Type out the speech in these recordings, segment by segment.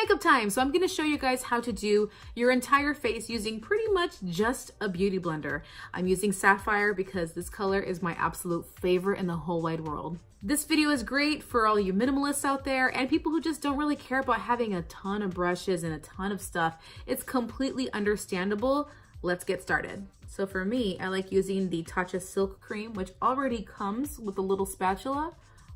makeup time. So I'm gonna show you guys how to do your entire face using pretty much just a beauty blender. I'm using Sapphire because this color is my absolute favorite in the whole wide world. This video is great for all you minimalists out there and people who just don't really care about having a ton of brushes and a ton of stuff. It's completely understandable. Let's get started. So for me, I like using the Tatcha Silk Cream, which already comes with a little spatula.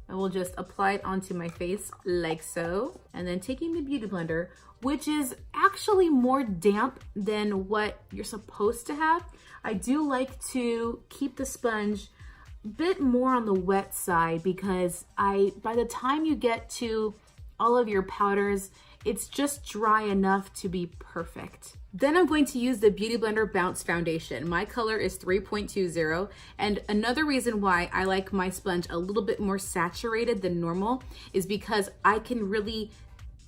I will just apply it onto my face like so. And then taking the Beauty Blender, which is actually more damp than what you're supposed to have. I do like to keep the sponge a bit more on the wet side because by the time you get to all of your powders, it's just dry enough to be perfect. Then I'm going to use the Beauty Blender Bounce Foundation. My color is 3.20, and another reason why I like my sponge a little bit more saturated than normal is because I can really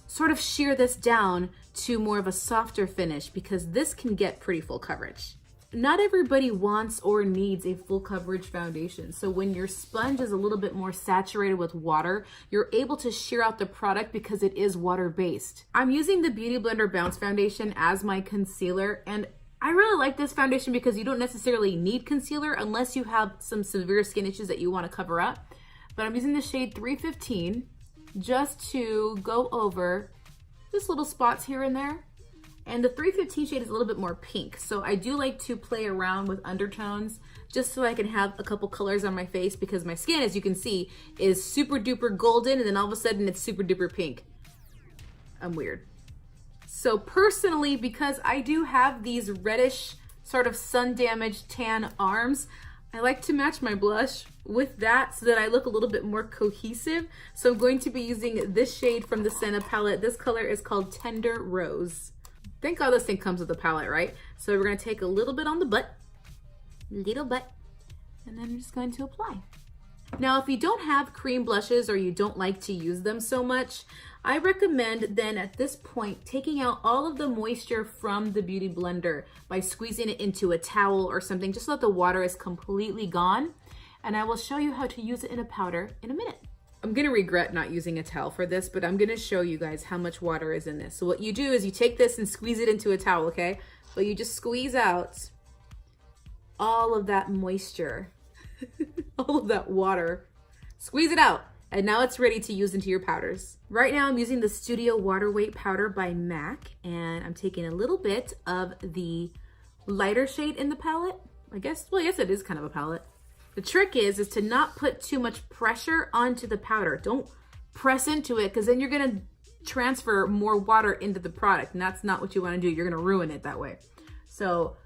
sort of shear this down to more of a softer finish because this can get pretty full coverage. Not everybody wants or needs a full coverage foundation. So when your sponge is a little bit more saturated with water, you're able to shear out the product because it is water-based. I'm using the Beauty Blender Bounce Foundation as my concealer, and I really like this foundation because you don't necessarily need concealer unless you have some severe skin issues that you want to cover up. But I'm using the shade 315 just to go over just little spots here and there. And the 315 shade is a little bit more pink. So I do like to play around with undertones just so I can have a couple colors on my face because my skin, as you can see, is super duper golden and then all of a sudden it's super duper pink. I'm weird. So personally, because I do have these reddish sort of sun damaged tan arms, I like to match my blush with that so that I look a little bit more cohesive. So I'm going to be using this shade from the Senna palette. This color is called Tender Rose. Thank God this thing comes with a palette, right? So we're gonna take a little bit on the butt, and then I'm just going to apply. Now, if you don't have cream blushes or you don't like to use them so much, I recommend then at this point taking out all of the moisture from the Beauty Blender by squeezing it into a towel or something, just so that the water is completely gone. And I will show you how to use it in a powder in a minute. I'm gonna regret not using a towel for this, but I'm gonna show you guys how much water is in this. So what you do is you take this and squeeze it into a towel, okay? But you just squeeze out all of that moisture, all of that water. Squeeze it out, and now it's ready to use into your powders. Right now I'm using the Studio Water Weight Powder by MAC, and I'm taking a little bit of the lighter shade in the palette. I guess it is kind of a palette. The trick is to not put too much pressure onto the powder. Don't press into it because then you're gonna transfer more water into the product, and that's not what you wanna do. You're gonna ruin it that way. So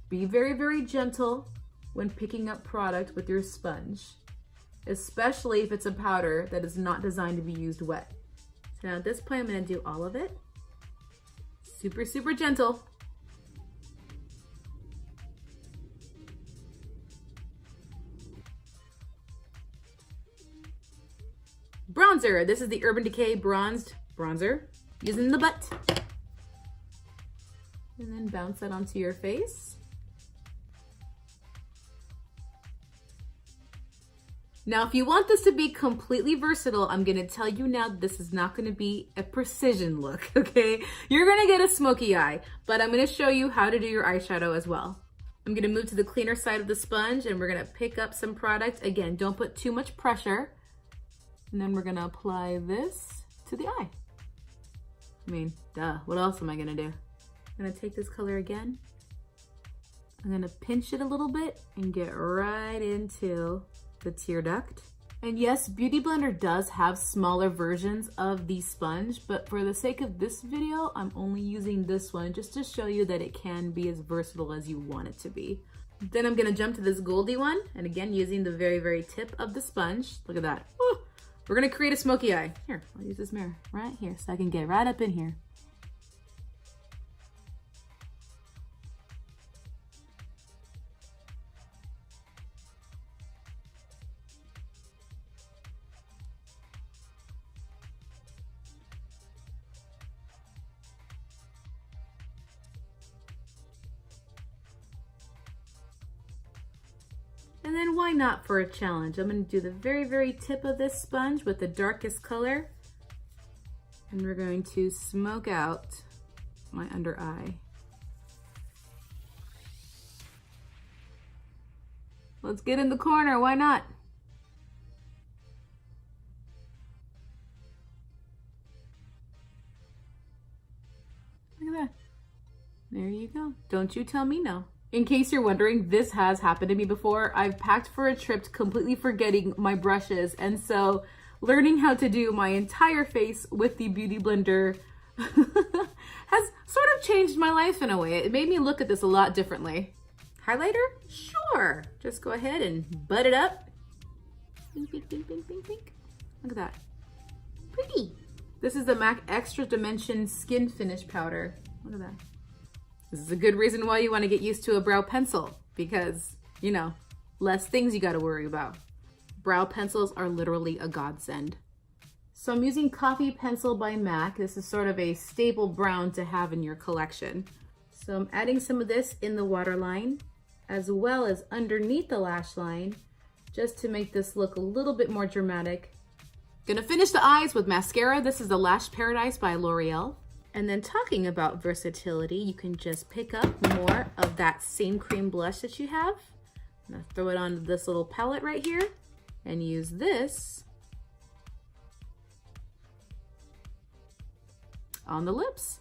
be very, very gentle when picking up product with your sponge, especially if it's a powder that is not designed to be used wet. So now at this point, I'm gonna do all of it. Super, super gentle. Bronzer. This is the Urban Decay Bronzed Bronzer. Using the butt. And then bounce that onto your face. Now, if you want this to be completely versatile, I'm gonna tell you now, this is not gonna be a precision look, okay? You're gonna get a smoky eye, but I'm gonna show you how to do your eyeshadow as well. I'm gonna move to the cleaner side of the sponge and we're gonna pick up some product. Again, don't put too much pressure. And then we're gonna apply this to the eye. I mean, duh, what else am I gonna do? I'm gonna take this color again. I'm gonna pinch it a little bit and get right into the tear duct. And yes, Beauty Blender does have smaller versions of the sponge, but for the sake of this video, I'm only using this one just to show you that it can be as versatile as you want it to be. Then I'm gonna jump to this goldy one, and again, using the very, very tip of the sponge. Look at that. Woo! We're gonna create a smoky eye. Here, I'll use this mirror right here so I can get right up in here. And then why not for a challenge? I'm gonna do the very, very tip of this sponge with the darkest color. And we're going to smoke out my under eye. Let's get in the corner, why not? Look at that. There you go. Don't you tell me no. In case you're wondering, this has happened to me before. I've packed for a trip completely forgetting my brushes, and so learning how to do my entire face with the Beauty Blender has sort of changed my life in a way. It made me look at this a lot differently. Highlighter? Sure. Just go ahead and butt it up. Pink, pink, pink, pink, pink, pink. Look at that. Pretty. This is the MAC Extra Dimension Skin Finish Powder. Look at that. This is a good reason why you want to get used to a brow pencil, because, you know, less things you got to worry about. Brow pencils are literally a godsend. So I'm using Coffee Pencil by MAC. This is sort of a staple brown to have in your collection. So I'm adding some of this in the waterline as well as underneath the lash line, just to make this look a little bit more dramatic. Gonna finish the eyes with mascara. This is the Lash Paradise by L'Oreal. And then talking about versatility, you can just pick up more of that same cream blush that you have. I'm gonna throw it on this little palette right here and use this on the lips.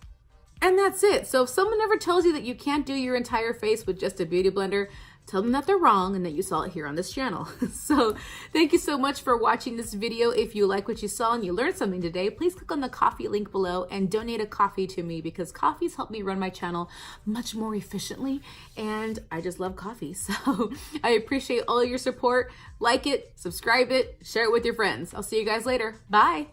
And that's it. So if someone ever tells you that you can't do your entire face with just a beauty blender, tell them that they're wrong and that you saw it here on this channel. So thank you so much for watching this video. If you like what you saw and you learned something today, please click on the coffee link below and donate a coffee to me, because coffees help me run my channel much more efficiently, and I just love coffee. So I appreciate all your support. Like it, subscribe it, share it with your friends. I'll see you guys later. Bye.